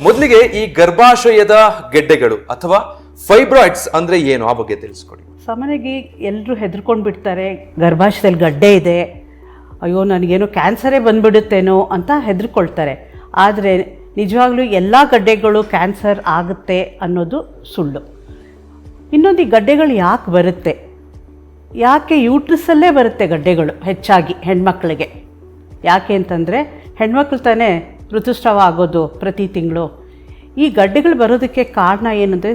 ಮೊದಲಿಗೆ ಈ ಗರ್ಭಾಶಯದ ಗೆಡ್ಡೆಗಳು ಅಥವಾ ಫೈಬ್ರಾಯ್ಡ್ಸ್ ಅಂದ್ರೆ ಏನು ಆ ಬಗ್ಗೆ ತಿಳಿಸ್ಕೊಡಿ. ಸಾಮಾನ್ಯವಾಗಿ ಎಲ್ಲರೂ ಹೆದರ್ಕೊಂಡು ಬಿಡ್ತಾರೆ, ಗರ್ಭಾಶಯದಲ್ಲಿ ಗಡ್ಡೆ ಇದೆ, ಅಯ್ಯೋ ನನಗೇನೋ ಕ್ಯಾನ್ಸರೇ ಬಂದ್ಬಿಡುತ್ತೇನೋ ಅಂತ ಹೆದರ್ಕೊಳ್ತಾರೆ. ಆದರೆ ನಿಜವಾಗ್ಲೂ ಎಲ್ಲ ಗಡ್ಡೆಗಳು ಕ್ಯಾನ್ಸರ್ ಆಗುತ್ತೆ ಅನ್ನೋದು ಸುಳ್ಳು. ಇನ್ನೊಂದು ಈ ಗಡ್ಡೆಗಳು ಯಾಕೆ ಬರುತ್ತೆ, ಯಾಕೆ ಯೂಟ್ರಸಲ್ಲೇ ಬರುತ್ತೆ ಗಡ್ಡೆಗಳು ಹೆಚ್ಚಾಗಿ ಹೆಣ್ಮಕ್ಳಿಗೆ? ಯಾಕೆ ಅಂತಂದರೆ ಹೆಣ್ಮಕ್ಳು ತಾನೇ ಋತುಸ್ರಾವ ಆಗೋದು ಪ್ರತಿ ತಿಂಗಳು. ಈ ಗಡ್ಡೆಗಳು ಬರೋದಕ್ಕೆ ಕಾರಣ ಏನಂದರೆ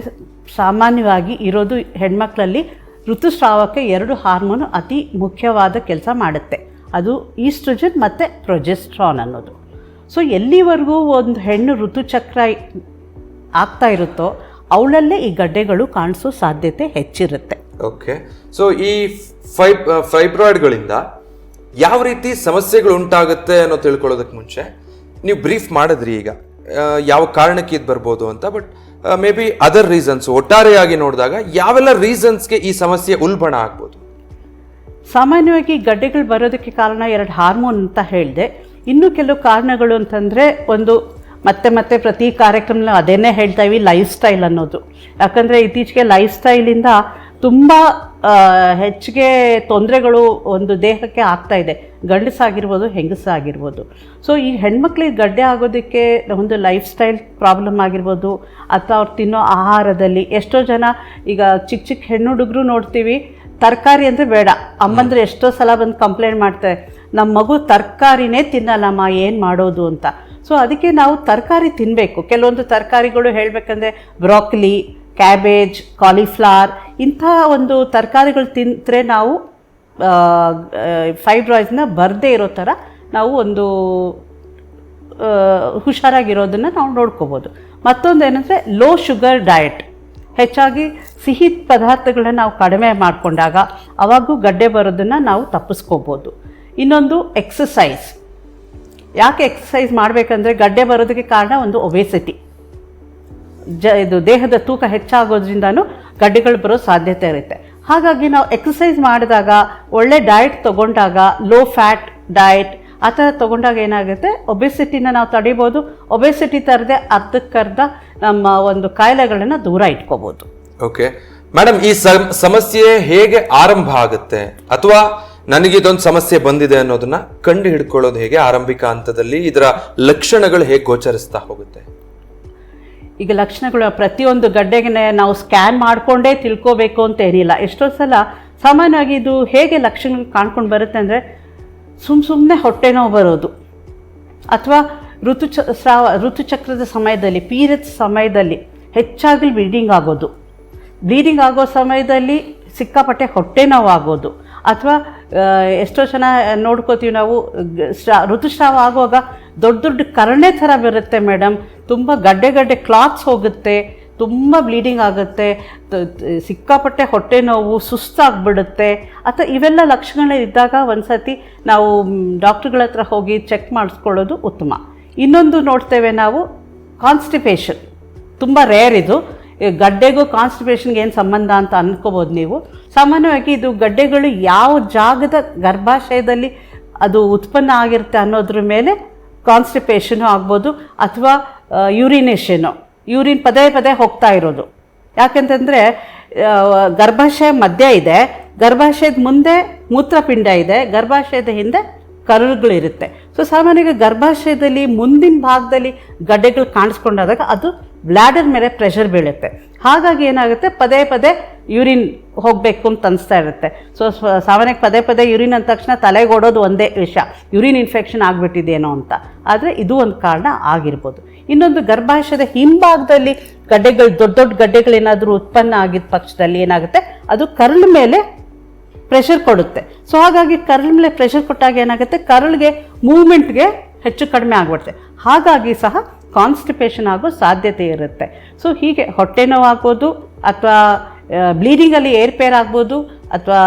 ಸಾಮಾನ್ಯವಾಗಿ ಇರೋದು ಹೆಣ್ಮಕ್ಳಲ್ಲಿ ಋತುಸ್ರಾವಕ್ಕೆ 2 ಹಾರ್ಮೋನು ಅತಿ ಮುಖ್ಯವಾದ ಕೆಲಸ ಮಾಡುತ್ತೆ. ಅದು ಈಸ್ಟ್ರೋಜನ್ ಮತ್ತು ಪ್ರೊಜೆಸ್ಟ್ರಾನ್ ಅನ್ನೋದು. ಸೊ ಎಲ್ಲಿವರೆಗೂ ಒಂದು ಹೆಣ್ಣು ಋತುಚಕ್ರ ಆಗ್ತಾ ಇರುತ್ತೋ ಅವಳಲ್ಲೇ ಈ ಗಡ್ಡೆಗಳು ಕಾಣಿಸೋ ಸಾಧ್ಯತೆ ಹೆಚ್ಚಿರುತ್ತೆ. ಓಕೆ, ಸೊ ಈ ಫೈಬ್ರಾಯ್ಡ್ಗಳಿಂದ ಯಾವ ರೀತಿ ಸಮಸ್ಯೆಗಳು ಉಂಟಾಗುತ್ತೆ ಅನ್ನೋ ತಿಳ್ಕೊಳ್ಳೋದಕ್ಕೆ ಮುಂಚೆ ನೀವು ಬ್ರೀಫ್ ಮಾಡಿದ್ರಿ ಈಗ ಯಾವ ಕಾರಣಕ್ಕೆ ಇದು ಬರ್ಬೋದು ಅಂತ. But may be other reasons ಒಟ್ಟಾರೆಯಾಗಿ ನೋಡಿದಾಗ ಯಾವೆಲ್ಲ ರೀಸನ್ಸ್ಗೆ ಈ ಸಮಸ್ಯೆ ಉಲ್ಬಣ ಆಗ್ಬೋದು? ಸಾಮಾನ್ಯವಾಗಿ ಗಡ್ಡೆಗಳು ಬರೋದಕ್ಕೆ ಕಾರಣ 2 ಹಾರ್ಮೋನ್ ಅಂತ ಹೇಳಿದೆ. ಇನ್ನೂ ಕೆಲವು ಕಾರಣಗಳು ಅಂತಂದರೆ ಒಂದು ಮತ್ತೆ ಪ್ರತಿ ಕಾರ್ಯಕ್ರಮ ಅದೇನೇ ಹೇಳ್ತಾ ಇವಿ, ಲೈಫ್ ಸ್ಟೈಲ್ ಅನ್ನೋದು. ಯಾಕಂದರೆ ಇತ್ತೀಚೆಗೆ ಲೈಫ್ ಸ್ಟೈಲಿಂದ ತುಂಬ ಹೆಚ್ಚಿಗೆ ತೊಂದರೆಗಳು ಒಂದು ದೇಹಕ್ಕೆ ಆಗ್ತಾ ಇದೆ, ಗಂಡಸಾಗಿರ್ಬೋದು ಹೆಂಗಸಾಗಿರ್ಬೋದು. ಸೊ ಈ ಹೆಣ್ಮಕ್ಳಿಗೆ ಗಡ್ಡೆ ಆಗೋದಕ್ಕೆ ಒಂದು ಲೈಫ್ ಸ್ಟೈಲ್ ಪ್ರಾಬ್ಲಮ್ ಆಗಿರ್ಬೋದು, ಅಥವಾ ಅವ್ರು ತಿನ್ನೋ ಆಹಾರದಲ್ಲಿ. ಎಷ್ಟೋ ಜನ ಈಗ ಚಿಕ್ಕ ಹೆಣ್ಣು ಹುಡುಗರು ನೋಡ್ತೀವಿ, ತರಕಾರಿ ಅಂದರೆ ಬೇಡ, ಅಮ್ಮಂದ್ರೆ ಎಷ್ಟೋ ಸಲ ಬಂದು ಕಂಪ್ಲೇಂಟ್ ಮಾಡ್ತಾರೆ, ನಮ್ಮ ಮಗು ತರಕಾರಿನೇ ತಿನ್ನಲ್ಲಮ್ಮ, ಏನು ಮಾಡೋದು ಅಂತ. ಸೊ ಅದಕ್ಕೆ ನಾವು ತರಕಾರಿ ತಿನ್ನಬೇಕು. ಕೆಲವೊಂದು ತರಕಾರಿಗಳು ಹೇಳಬೇಕಂದ್ರೆ ಬ್ರಾಕೊಲಿ, ಕ್ಯಾಬೇಜ್, ಕಾಲಿಫ್ಲವರ್ ಇಂಥ ಒಂದು ತರಕಾರಿಗಳು ತಿಂದರೆ ನಾವು ಫೈಬ್ರಾಯ್ಡ್ಸ್ನ ಬರದೇ ಇರೋ ಥರ ನಾವು ಒಂದು ಹುಷಾರಾಗಿರೋದನ್ನು ನಾವು ನೋಡ್ಕೋಬೋದು. ಮತ್ತೊಂದು ಏನಂದರೆ ಲೋ ಶುಗರ್ ಡಯಟ್, ಹೆಚ್ಚಾಗಿ ಸಿಹಿ ಪದಾರ್ಥಗಳನ್ನ ನಾವು ಕಡಿಮೆ ಮಾಡಿಕೊಂಡಾಗ ಅವಾಗೂ ಗಡ್ಡೆ ಬರೋದನ್ನು ನಾವು ತಪ್ಪಿಸ್ಕೋಬೋದು. ಇನ್ನೊಂದು ಎಕ್ಸಸೈಸ್. ಯಾಕೆ ಎಕ್ಸಸೈಸ್ ಮಾಡಬೇಕಂದ್ರೆ ಗಡ್ಡೆ ಬರೋದಕ್ಕೆ ಕಾರಣ ಒಂದು ಒಬೇಸಿಟಿ, ಇದು ದೇಹದ ತೂಕ ಹೆಚ್ಚಾಗೋದ್ರಿಂದನೂ ಗಡ್ಡೆಗಳು ಬರೋ ಸಾಧ್ಯತೆ ಇರುತ್ತೆ. ಹಾಗಾಗಿ ನಾವು ಎಕ್ಸಸೈಸ್ ಮಾಡಿದಾಗ, ಒಳ್ಳೆ ಡಯಟ್ ತೊಗೊಂಡಾಗ, ಲೋ ಫ್ಯಾಟ್ ಡಯಟ್ ಆ ಥರ ತೊಗೊಂಡಾಗ ಏನಾಗುತ್ತೆ, ಒಬೆಸಿಟಿನ ನಾವು ತಡಿಬೋದು. ಒಬೆಸಿಟಿ ತರದೆ ಅರ್ಧಕ್ಕರ್ಧ ನಮ್ಮ ಒಂದು ಕಾಯಿಲೆಗಳನ್ನು ದೂರ ಇಟ್ಕೋಬೋದು. ಓಕೆ ಮೇಡಮ್, ಈ ಸಮಸ್ಯೆ ಹೇಗೆ ಆರಂಭ ಆಗುತ್ತೆ, ಅಥವಾ ನನಗಿದೊಂದು ಸಮಸ್ಯೆ ಬಂದಿದೆ ಅನ್ನೋದನ್ನ ಕಂಡು ಹಿಡ್ಕೊಳ್ಳೋದು ಹೇಗೆ? ಆರಂಭಿಕ ಹಂತದಲ್ಲಿ ಇದರ ಲಕ್ಷಣಗಳು ಹೇಗೆ ಗೋಚರಿಸ್ತಾ ಹೋಗುತ್ತೆ? ಈಗ ಲಕ್ಷಣಗಳು ಪ್ರತಿಯೊಂದು ಗಡ್ಡೆಗೆ ನಾವು ಸ್ಕ್ಯಾನ್ ಮಾಡಿಕೊಂಡೇ ತಿಳ್ಕೋಬೇಕು ಅಂತ ಏನಿಲ್ಲ. ಎಷ್ಟೋ ಸಲ ಸಾಮಾನ್ಯವಾಗಿ ಇದು ಹೇಗೆ ಲಕ್ಷಣಗಳು ಕಾಣ್ಕೊಂಡು ಬರುತ್ತೆ ಅಂದರೆ, ಸುಮ್ಮನೆ ಹೊಟ್ಟೆ ನೋವು ಬರೋದು, ಅಥವಾ ಋತುಚಕ್ರದ ಸಮಯದಲ್ಲಿ, ಪೀರಿಯಡ್ಸ್ ಸಮಯದಲ್ಲಿ ಹೆಚ್ಚಾಗಿ ಬ್ಲೀಡಿಂಗ್ ಆಗೋದು, ಬ್ಲೀಡಿಂಗ್ ಆಗೋ ಸಮಯದಲ್ಲಿ ಸಿಕ್ಕಾಪಟ್ಟೆ ಹೊಟ್ಟೆ ನೋವು ಆಗೋದು, ಅಥವಾ ಎಷ್ಟೋ ಜನ ನೋಡ್ಕೋತೀವಿ ನಾವು, ಋತುಸ್ರಾವ ಆಗುವಾಗ ದೊಡ್ಡ ಕರಣೆ ಥರ ಬರುತ್ತೆ ಮೇಡಮ್, ತುಂಬ ಗಡ್ಡೆ ಕ್ಲಾತ್ಸ್ ಹೋಗುತ್ತೆ, ತುಂಬ ಬ್ಲೀಡಿಂಗ್ ಆಗುತ್ತೆ, ಸಿಕ್ಕಾಪಟ್ಟೆ ಹೊಟ್ಟೆ ನೋವು, ಸುಸ್ತಾಗ್ಬಿಡುತ್ತೆ. ಅಥವಾ ಇವೆಲ್ಲ ಲಕ್ಷಣಗಳಿದ್ದಾಗ ಒಂದು ಸತಿ ನಾವು ಡಾಕ್ಟ್ರುಗಳ ಹತ್ರ ಹೋಗಿ ಚೆಕ್ ಮಾಡಿಸ್ಕೊಳ್ಳೋದು ಉತ್ತಮ. ಇನ್ನೊಂದು ನೋಡ್ತೇವೆ ನಾವು, ಕಾನ್ಸ್ಟಿಪೇಷನ್. ತುಂಬ ರೇರ್ ಇದು. ಗಡ್ಡೆಗೂ ಕಾನ್ಸ್ಟಿಪೇಷನ್ಗೆ ಏನು ಸಂಬಂಧ ಅಂತ ಅಂದ್ಕೋಬೋದು ನೀವು. ಸಾಮಾನ್ಯವಾಗಿ ಇದು ಗಡ್ಡೆಗಳು ಯಾವ ಜಾಗದ ಗರ್ಭಾಶಯದಲ್ಲಿ ಅದು ಉತ್ಪನ್ನ ಆಗಿರುತ್ತೆ ಅನ್ನೋದ್ರ ಮೇಲೆ ಕಾನ್ಸ್ಟಿಪೇಷನು ಆಗ್ಬೋದು, ಅಥವಾ ಯೂರಿನ್ ಪದೇ ಹೋಗ್ತಾ ಇರೋದು. ಯಾಕೆಂತಂದರೆ ಗರ್ಭಾಶಯ ಮಧ್ಯ ಇದೆ, ಗರ್ಭಾಶಯದ ಮುಂದೆ ಮೂತ್ರಪಿಂಡ ಇದೆ, ಗರ್ಭಾಶಯದ ಹಿಂದೆ ಕರುಳುಗಳಿರುತ್ತೆ. ಸೊ ಸಾಮಾನ್ಯವಾಗಿ ಗರ್ಭಾಶಯದಲ್ಲಿ ಮುಂದಿನ ಭಾಗದಲ್ಲಿ ಗಡ್ಡೆಗಳು ಕಾಣಿಸ್ಕೊಂಡಾಗ ಅದು ಬ್ಲ್ಯಾಡರ್ ಮೇಲೆ ಪ್ರೆಷರ್ ಬೀಳುತ್ತೆ. ಹಾಗಾಗಿ ಏನಾಗುತ್ತೆ, ಪದೇ ಯೂರಿನ್ ಹೋಗಬೇಕು ಅಂತ ಅನಿಸ್ತಾ ಇರುತ್ತೆ. ಸೊ ಸಾಮಾನ್ಯಕ್ಕೆ ಪದೇ ಯೂರಿನ್ ಅಂದ ತಕ್ಷಣ ತಲೆಗೆ ಓಡೋದು ಒಂದೇ ವಿಷಯ, ಯೂರಿನ್ ಇನ್ಫೆಕ್ಷನ್ ಆಗಿಬಿಟ್ಟಿದೇನೋ ಅಂತ. ಆದರೆ ಇದು ಒಂದು ಕಾರಣ ಆಗಿರ್ಬೋದು. ಇನ್ನೊಂದು, ಗರ್ಭಾಶಯದ ಹಿಂಭಾಗದಲ್ಲಿ ಗಡ್ಡೆಗಳು, ದೊಡ್ಡ ಗಡ್ಡೆಗಳೇನಾದರೂ ಉತ್ಪನ್ನ ಆಗಿದ್ದ ಪಕ್ಷದಲ್ಲಿ ಏನಾಗುತ್ತೆ, ಅದು ಕರುಳ ಮೇಲೆ ಪ್ರೆಷರ್ ಕೊಡುತ್ತೆ. ಸೊ ಹಾಗಾಗಿ ಕರುಳ ಮೇಲೆ ಪ್ರೆಷರ್ ಕೊಟ್ಟಾಗ ಏನಾಗುತ್ತೆ, ಕರುಳಿಗೆ ಮೂವ್ಮೆಂಟ್ಗೆ ಹೆಚ್ಚು ಕಡಿಮೆ ಆಗಿಬಿಡುತ್ತೆ. ಹಾಗಾಗಿ ಸಹ ಕಾನ್ಸ್ಟಿಪೇಷನ್ ಆಗೋ ಸಾಧ್ಯತೆ ಇರುತ್ತೆ. ಸೊ ಹೀಗೆ ಹೊಟ್ಟೆ ನೋವು ಆಗ್ಬೋದು, ಅಥವಾ ಬ್ಲೀಡಿಂಗಲ್ಲಿ ಏರ್ಪೇರ್ ಆಗ್ಬೋದು, ಅಥವಾ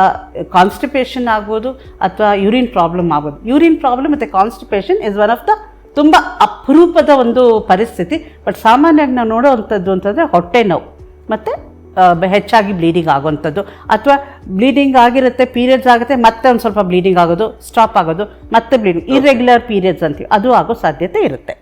ಕಾನ್ಸ್ಟಿಪೇಷನ್ ಆಗ್ಬೋದು, ಅಥವಾ ಯೂರಿನ್ ಪ್ರಾಬ್ಲಮ್ ಆಗ್ಬೋದು. ಯೂರಿನ್ ಪ್ರಾಬ್ಲಮ್ ಮತ್ತು constipation is one of the ತುಂಬ ಅಪರೂಪದ ಒಂದು ಪರಿಸ್ಥಿತಿ. ಬಟ್ ಸಾಮಾನ್ಯವಾಗಿ ನಾವು ನೋಡೋವಂಥದ್ದು ಅಂತಂದರೆ ಹೊಟ್ಟೆ ನೋವು ಮತ್ತು ಹೆಚ್ಚಾಗಿ ಬ್ಲೀಡಿಂಗ್ ಆಗೋವಂಥದ್ದು, ಅಥವಾ ಬ್ಲೀಡಿಂಗ್ ಆಗಿರುತ್ತೆ, ಪೀರಿಯಡ್ಸ್ ಆಗುತ್ತೆ, ಮತ್ತೆ ಒಂದು ಸ್ವಲ್ಪ ಬ್ಲೀಡಿಂಗ್ ಆಗೋದು, ಸ್ಟಾಪ್ ಆಗೋದು, ಮತ್ತೆ ಬ್ಲೀಡಿಂಗ್, ಇರ್ರೆಗ್ಯುಲರ್ ಪೀರಿಯಡ್ಸ್ ಅಂತೀವಿ, ಅದು ಆಗೋ ಸಾಧ್ಯತೆ ಇರುತ್ತೆ.